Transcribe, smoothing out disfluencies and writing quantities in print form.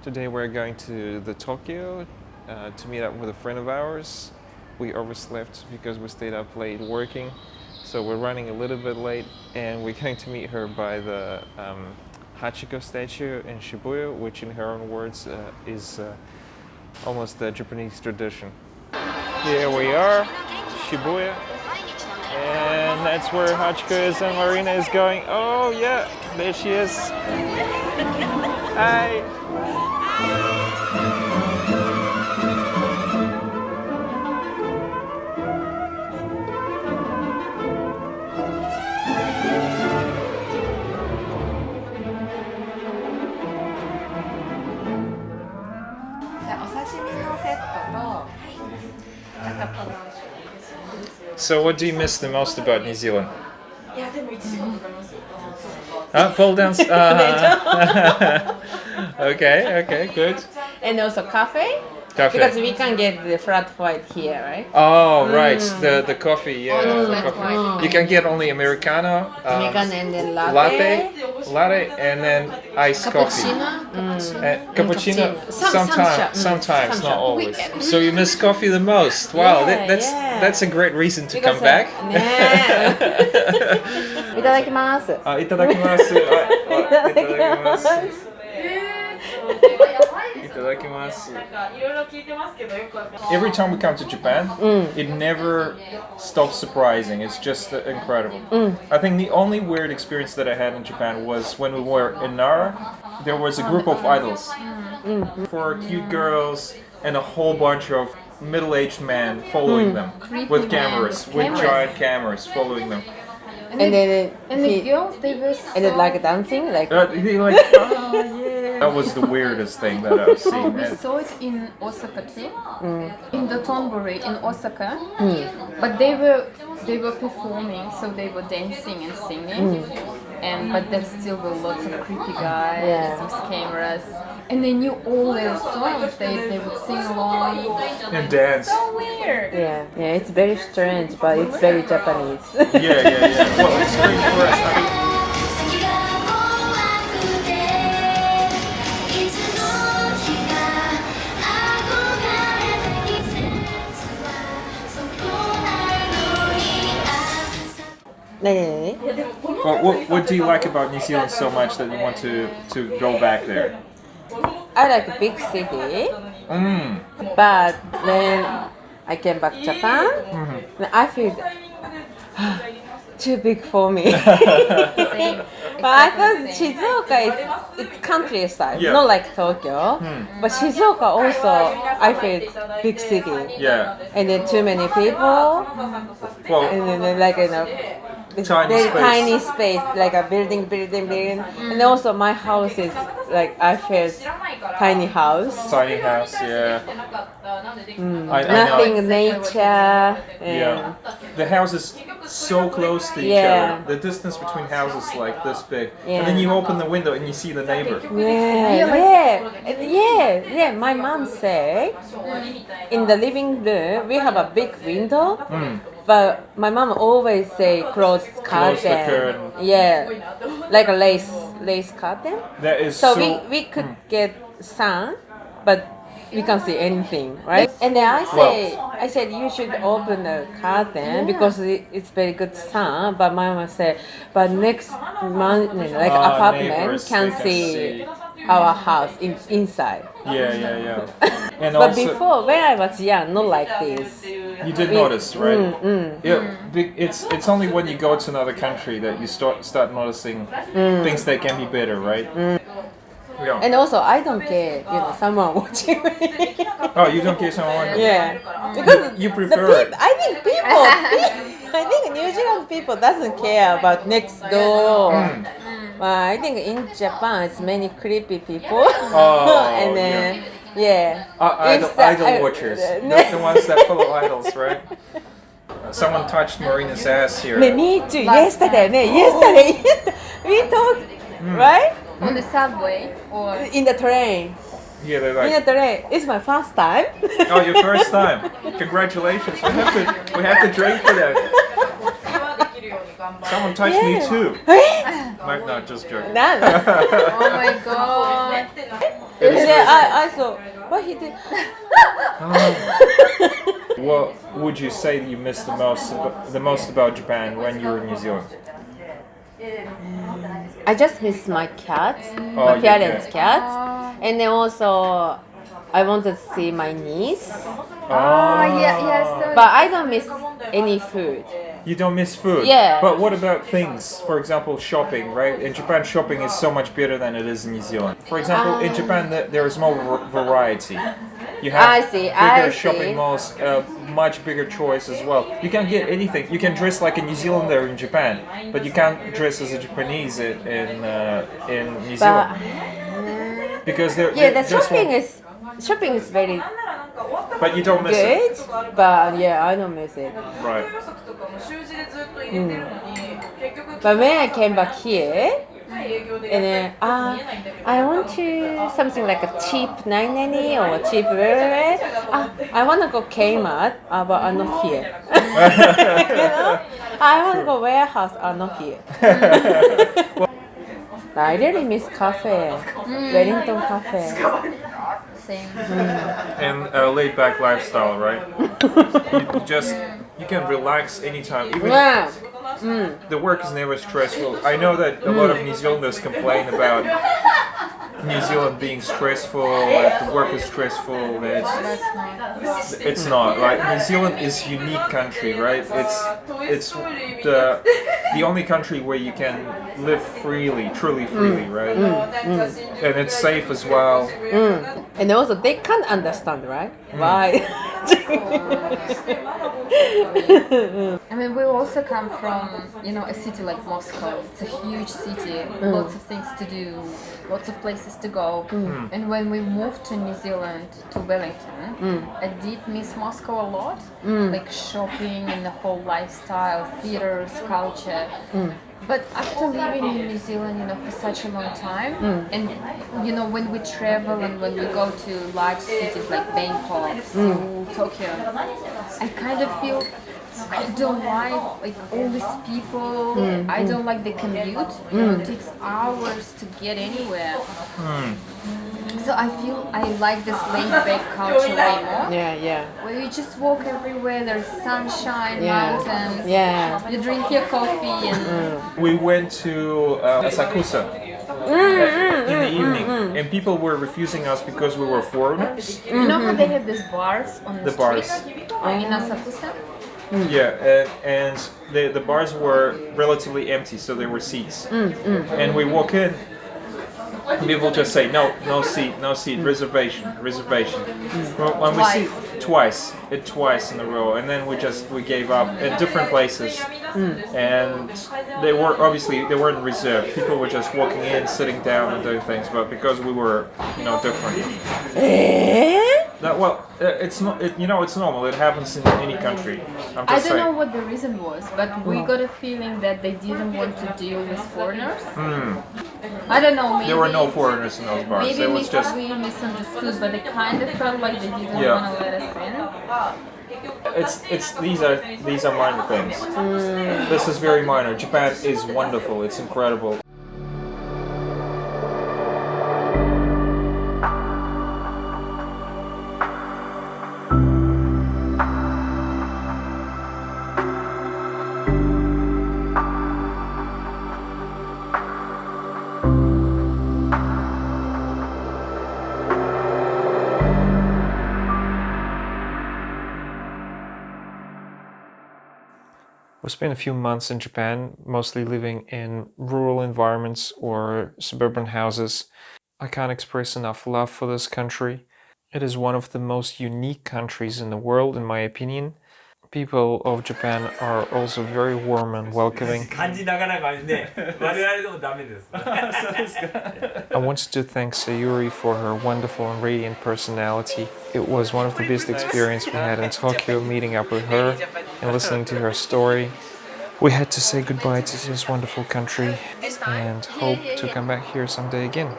Today we're going to the Tokyo to meet up with a friend of ours. We overslept because we stayed up late working, so we're running a little bit late, and we're going to meet her by the Hachiko statue in Shibuya, which in her own words is almost the Japanese tradition. Here we are, Shibuya, and that's where Hachiko is and Marina is going. Oh yeah, there she is. Hi. So what do you miss the most about New Zealand? Pole dance? Okay, good. And also cafe? Cafe. Because we can get the flat white here, right? Oh, right, the coffee, yeah. no, the flat coffee. white. You can get only Americano, Americano and then latte. latte, and then iced coffee. Cappuccino, sometimes, not always. So you miss coffee the most. Wow, that's a great reason to come back. いただきます。いただきます。いただきます。Every time we come to Japan, it never stops surprising. It's just incredible. I think the only weird experience that I had in Japan was when we were in Nara. There was a group of idols, 4 cute girls and a whole bunch of middle-aged men following them with cameras, with giant cameras following them. And then the girls, they were so... And then like dancing, like... That was the weirdest thing that I've seen. We saw it in Osaka too, in the Tonbori in Osaka, but they were performing, so they were dancing and singing, but there still were lots of creepy guys with cameras, and they knew all their songs. They would sing along and dance. So weird. Yeah, it's very strange, but it's very Japanese. Yeah. Well, it's strange for us. I mean, what do you like about New Zealand so much that you want to go back there? I like big city, but when I came back to Japan, I feel too big for me. But I thought Shizuoka it's countryside, not like Tokyo. But Shizuoka also, I feel big city. Yeah. And then too many people. And then like tiny space, like a building. And also my house is like I felt tiny house. Tiny house, yeah. Nothing nature. Yeah. The houses so close to each other. The distance between houses like this big. And then you open the window and you see the neighbor. Yeah. My mom said in the living room we have a big window. But my mom always say close curtain. Close the curtain. Yeah, like a lace curtain. That is so we could get sun, but we can't see anything, right? And then I said you should open the curtain because it's very good sun. But my mom said, but next month, like apartment can see our house inside. Yeah. And but also, before, when I was young, not like this. You did notice, right? Yeah. It's only when you go to another country that you start noticing things that can be better, right? Yeah. And also, I don't care, someone watching me. Oh, you don't care someone watching? Yeah. Because you prefer it. I think New Zealand people doesn't care about next door. I think in Japan, it's many creepy people. And then, idol watchers. The ones that follow idols, right? Someone touched Marina's ass here. Me too. Yesterday, we talked, right? On the subway or in the train. Yeah, they're like. In the train. It's my first time. Oh, your first time. Congratulations. We have to drink for that. Someone touched me Yeah. too. Might not, just joking. No. Oh my god. I thought, what he did? What would you say that you missed the most about Japan when you were in New Zealand? I just miss my cat, Oh, my your parents' cat. cat, and then also I wanted to see my niece, Oh, yeah, so but I don't miss any food. You don't miss food? Yeah. But what about things? For example, shopping, right? In Japan, shopping is so much better than it is in New Zealand. For example, in Japan, there is more variety. You have I see, bigger I shopping see. malls, much bigger choice as well. You can get anything. You can dress like a New Zealander in Japan, but you can't dress as a Japanese in New Zealand. Because they're Yeah, the just shopping is very but you don't miss it. good, but yeah, I don't miss it. Right. But when I came back here, and then I want to something like a cheap 990 or cheap where I want to go Kmart, but I'm not here. You know? I want to go warehouse, I'm not here. I really miss cafe, Wellington cafe. same. And a laid back lifestyle, right? you can relax anytime. Even Yeah. the work is never stressful. I know that a lot of New Zealanders complain about New Zealand being stressful, that the work is stressful. That it's not. Like New Zealand is a unique country, right? It's the only country where you can live freely, truly freely, right? And it's safe as well. And also they can't understand, right? Why? I mean, we also come from, a city like Moscow. It's a huge city, lots of things to do, lots of places to go. And when we moved to New Zealand, to Wellington, I did miss Moscow a lot, like shopping and the whole lifestyle, theaters, culture. But after living in New Zealand, for such a long time, and when we travel and when we go to large cities like Bangkok, Seoul, Tokyo, I kind of feel I don't like all these people. I don't like the commute. It takes hours to get anywhere. So I feel I like this laid-back culture way more. Yeah. Where you just walk everywhere, there's sunshine, Yeah. mountains. Yeah. You drink your coffee and We went to Asakusa in the evening, and people were refusing us because we were foreigners. you know how they have these bars on the, The bars. street in Asakusa? Yeah, and the bars were relatively empty, so there were seats. And we walk in, people just say no seat, reservation. Well, when we see twice in a row, and then we gave up at different places, and they weren't reserved. People were just walking in, sitting down, and doing things, but because we were different. It's not. It's normal. It happens in any country. I'm I just don't know saying. what the reason was, but we got a feeling that they didn't want to deal with foreigners. I don't know. Maybe There were no foreigners in those bars. Maybe It was just. we misunderstood, but it kind of felt like they didn't Yeah. want to let us in. These are minor things. This is very minor. Japan is wonderful. It's incredible. We spent a few months in Japan, mostly living in rural environments or suburban houses. I can't express enough love for this country. It is one of the most unique countries in the world, in my opinion. People of Japan are also very warm and welcoming. 感じながらがね、我々でもダメです。I wanted to thank Sayuri for her wonderful and radiant personality. It was one of the best experiences we had in Tokyo, meeting up with her and listening to her story. We had to say goodbye to this wonderful country and hope to come back here someday again.